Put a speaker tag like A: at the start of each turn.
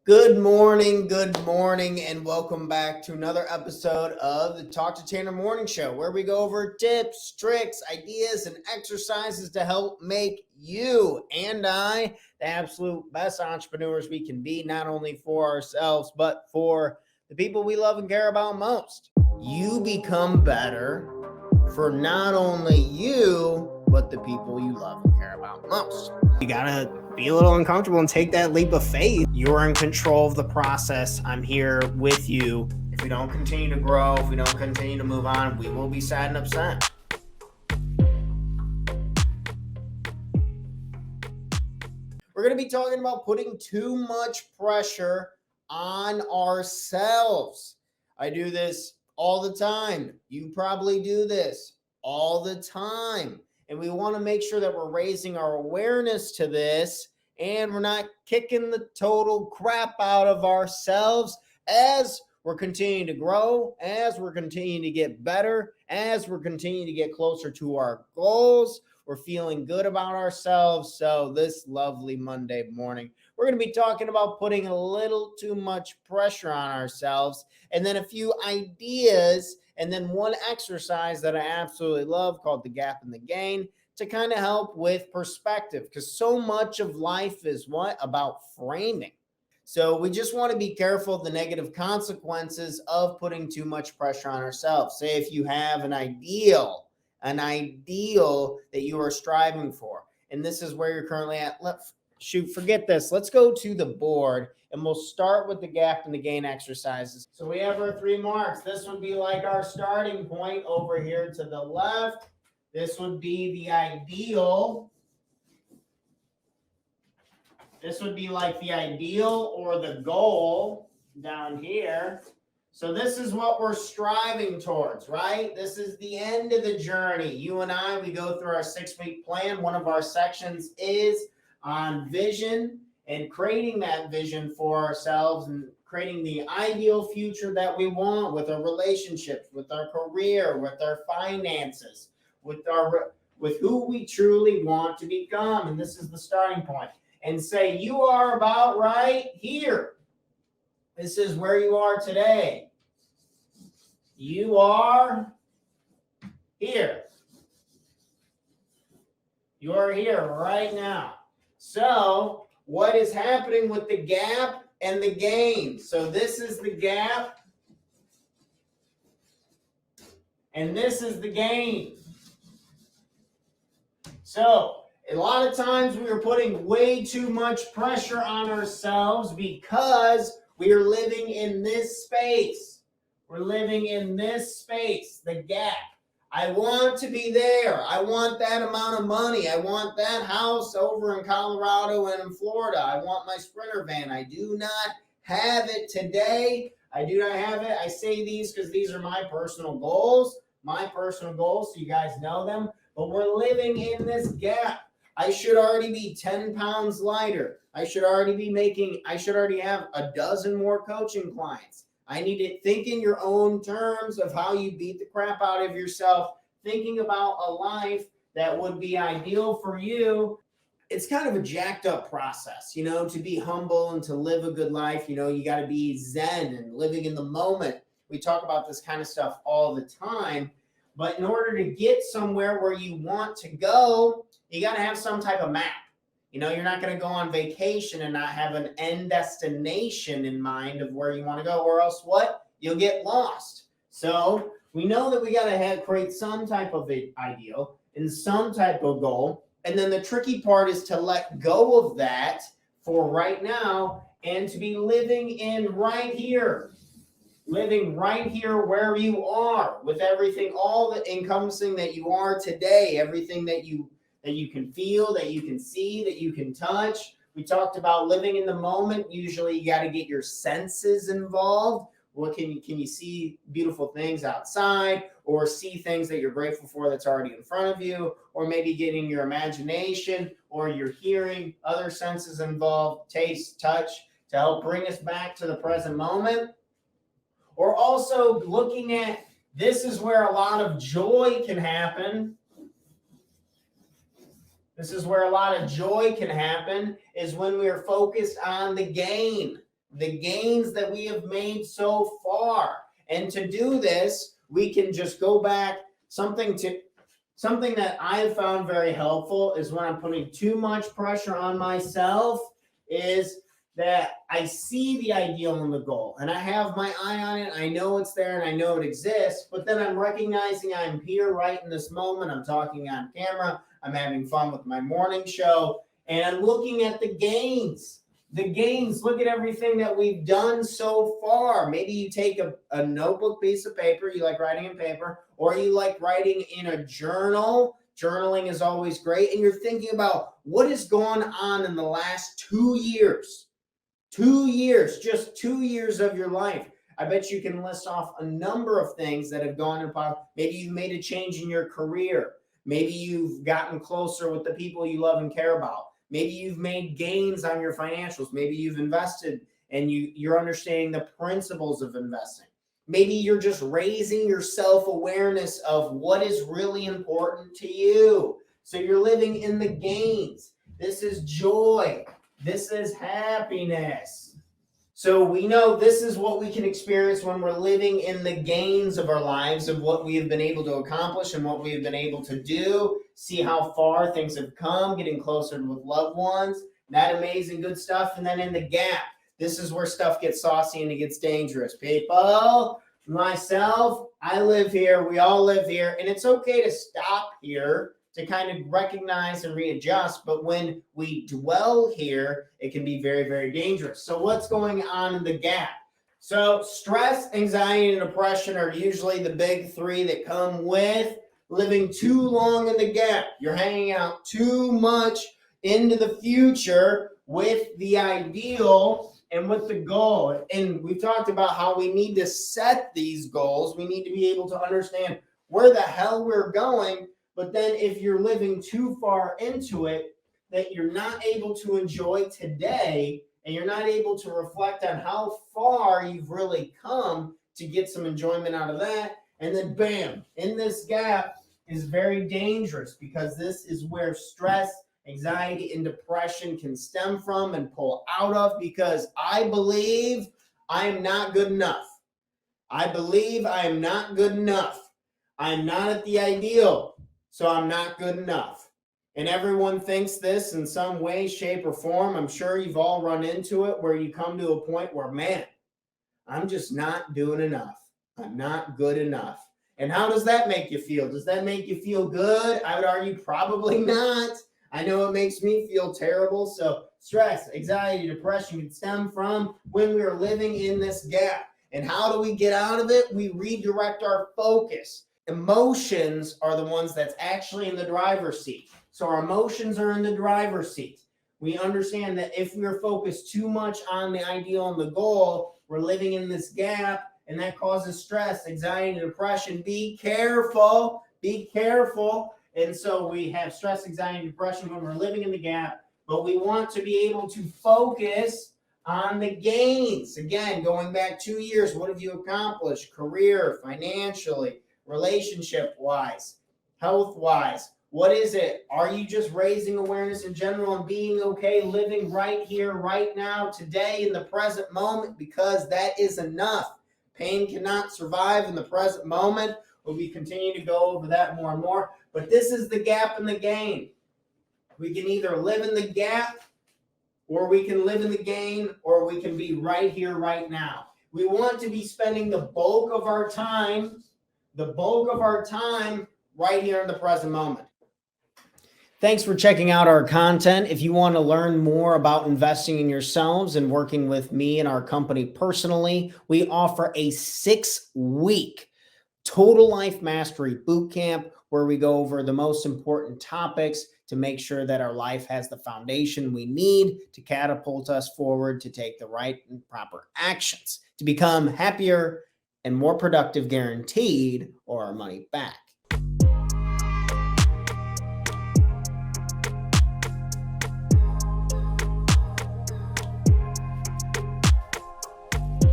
A: Good morning, and welcome back to another episode of the Talk to Tanner Morning Show, where we go over tips, tricks, ideas, and exercises to help make you and I the absolute best entrepreneurs we can be, not only for ourselves, but for the people we love and care about most. You become better for not only you, but the people you love and care about most. You gotta be a little uncomfortable and take that leap of faith. You're in control of the process. I'm here with you. If we don't continue to grow, if we don't continue to move on, we will be sad and upset. We're going to be talking about putting too much pressure on ourselves. I do this all the time. You probably do this all the time. And we want to make sure that we're raising our awareness to this and we're not kicking the total crap out of ourselves as we're continuing to grow, as we're continuing to get better, as we're continuing to get closer to our goals. We're feeling good about ourselves. So this lovely Monday morning, we're going to be talking about putting a little too much pressure on ourselves, and then a few ideas, and then one exercise that I absolutely love called the gap and the gain to kind of help with perspective, because so much of life is about framing. So we just want to be careful of the negative consequences of putting too much pressure on ourselves. Say if you have an ideal that you are striving for, and this is where you're currently at. Forget this. Let's go to the board and we'll start with the gap and the gain exercises. So we have our 3 marks. This would be like our starting point over here to the left. This would be the ideal. This would be like the ideal or the goal down here. So this is what we're striving towards, right? This is the end of the journey. You and I, we go through our 6-week plan. One of our sections is on vision and creating that vision for ourselves and creating the ideal future that we want with our relationships, with our career, with our finances, with who we truly want to become. And this is the starting point. And say you are about right here. This is where you are today. You are here. You are here right now. So what is happening with the gap and the gain? So this is the gap and this is the gain. So a lot of times we are putting way too much pressure on ourselves because we are living in this space. We're living in this space, the gap. I want to be there. I want that amount of money. I want that house over in Colorado and in Florida. I want my Sprinter van. I do not have it today. I do not have it. I say these because these are my personal goals, so you guys know them. But we're living in this gap. I should already be 10 pounds lighter. I should already have a dozen more coaching clients. I need to think in your own terms of how you beat the crap out of yourself, thinking about a life that would be ideal for you. It's kind of a jacked up process, to be humble and to live a good life. You got to be zen and living in the moment. We talk about this kind of stuff all the time. But in order to get somewhere where you want to go, you got to have some type of map. You're not going to go on vacation and not have an end destination in mind of where you want to go, or else what? You'll get lost. So we know that we got to create some type of ideal and some type of goal. And then the tricky part is to let go of that for right now and to be living right here where you are with everything, all the encompassing that you are today, everything that you can feel, that you can see, that you can touch. We talked about living in the moment. Usually you got to get your senses involved. What can you see beautiful things outside, or see things that you're grateful for that's already in front of you, or maybe getting your imagination or your hearing, other senses involved, taste, touch, to help bring us back to the present moment. Or also looking at, this is where a lot of joy can happen. This is where a lot of joy can happen, is when we are focused on the gain. the gains that we have made so far. And to do this, we can just go back. Something that I have found very helpful is when I'm putting too much pressure on myself is that I see the ideal and the goal and I have my eye on it. I know it's there and I know it exists, but then I'm recognizing I'm here right in this moment. I'm talking on camera. I'm having fun with my morning show and I'm looking at the gains. The gains, look at everything that we've done so far. Maybe you take a notebook piece of paper, you like writing in paper, or you like writing in a journal. Journaling is always great. And you're thinking about what has gone on in the last 2 years. 2 years, just 2 years of your life. I bet you can list off a number of things that have gone in. Maybe you've made a change in your career. Maybe you've gotten closer with the people you love and care about. Maybe you've made gains on your financials. Maybe you've invested and you're understanding the principles of investing. Maybe you're just raising your self-awareness of what is really important to you. So you're living in the gains. This is joy. This is happiness. So we know this is what we can experience when we're living in the gains of our lives, of what we have been able to accomplish and what we have been able to do. See how far things have come, getting closer with loved ones, that amazing good stuff. And then in the gap, this is where stuff gets saucy and it gets dangerous. People, myself, I live here. We all live here. And it's okay to stop here to kind of recognize and readjust. But when we dwell here, it can be very, very dangerous. So what's going on in the gap? So stress, anxiety, and depression are usually the big three that come with living too long in the gap. You're hanging out too much into the future with the ideal and with the goal. And we've talked about how we need to set these goals. We need to be able to understand where the hell we're going. But then if you're living too far into it, that you're not able to enjoy today and you're not able to reflect on how far you've really come to get some enjoyment out of that. And then bam, in this gap is very dangerous because this is where stress, anxiety, and depression can stem from and pull out of because I believe I am not good enough. I believe I am not good enough. I'm not at the ideal. So I'm not good enough. And everyone thinks this in some way, shape, or form. I'm sure you've all run into it where you come to a point where, man, I'm just not doing enough. I'm not good enough. And how does that make you feel? Does that make you feel good? I would argue probably not. I know it makes me feel terrible. So stress, anxiety, depression can stem from when we are living in this gap. And how do we get out of it? We redirect our focus. Emotions are the ones that's actually in the driver's seat. So our emotions are in the driver's seat. We understand that if we're focused too much on the ideal and the goal, we're living in this gap and that causes stress, anxiety, and depression. Be careful. Be careful. And so we have stress, anxiety, and depression when we're living in the gap, but we want to be able to focus on the gains. Again, going back 2 years, what have you accomplished? Career, financially, relationship-wise, health-wise. What is it? Are you just raising awareness in general and being okay living right here, right now, today, in the present moment? Because that is enough. Pain cannot survive in the present moment. We continue to go over that more and more. But this is the gap in the gain. We can either live in the gap, or we can live in the gain, or we can be right here, right now. We want to be spending the bulk of our time right here in the present moment. Thanks for checking out our content. If you want to learn more about investing in yourselves and working with me and our company personally, we offer a 6-week Total Life Mastery Bootcamp where we go over the most important topics to make sure that our life has the foundation we need to catapult us forward to take the right and proper actions to become happier and more productive, guaranteed, or our money back.